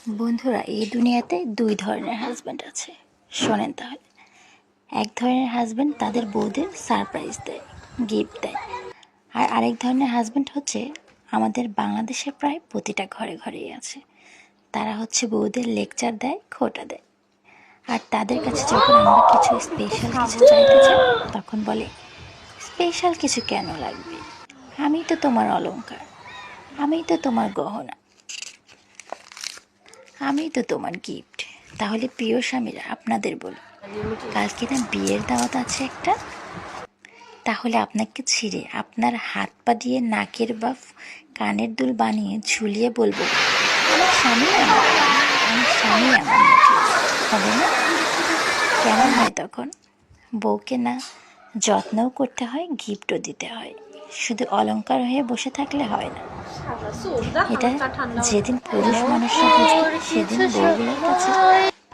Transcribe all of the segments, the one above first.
বন্ধুরা, এই দুনিয়াতে দুই ধরনের হাজব্যান্ড আছে। শোনেন তাহলে। এক ধরনের হাজব্যান্ড তাদের বউদের সারপ্রাইজ দেয়, গিফট দেয়। আর আরেক ধরনের হাজব্যান্ড হচ্ছে আমাদের বাংলাদেশের প্রায় প্রতিটা ঘরে ঘরেই আছে। তারা হচ্ছে বউদের লেকচার দেয়, খোঁটা দেয়। আর তাদের কাছে যখন আমরা কিছু স্পেশাল কিছু চাইতে চাই, তখন বলে, স্পেশাল কিছু কেন লাগবে? আমি তো তোমার অলংকার, আমি তো তোমার গহনা, আমি তো তোমার গিফট। তাহলে প্রিয় স্বামীরা, আপনাদের বলি, কালকে না বিয়ের দাওয়াত আছে একটা। তাহলে আপনাকে ছিঁড়ে আপনার হাত পা দিয়ে নাকের বা কানের দুল বানিয়ে ঝুলিয়ে বলবো, আমার স্বামী আমার প্রাণ, আমার স্বামী আমার নেকলেস। হবে না? কেমন হয় তখন? বউকে না যত্নও করতে হয়, গিফটও দিতে হয়। শুধু অলংকার হয়ে বসে থাকলে হয় না। এটা যেদিন পুরুষ মানুষরা বুঝবে, সেদিন বউগুলোর কাছে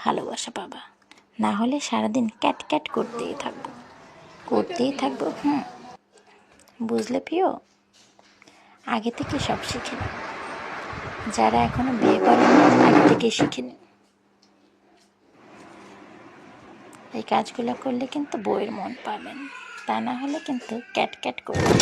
ভালোবাসা পাবা। না হলে সারাদিন ক্যাট ক্যাট করতেই থাকবো। বুঝলে প্রিয়? আগে থেকে সব শিখে নিন। যারা এখনো বিয়ে করেনি, আগে থেকে শিখে নিন। এই কাজগুলো করলে কিন্তু বউয়ের মন পাবেন। তা না হলে কিন্তু ক্যাট ক্যাট করবেন।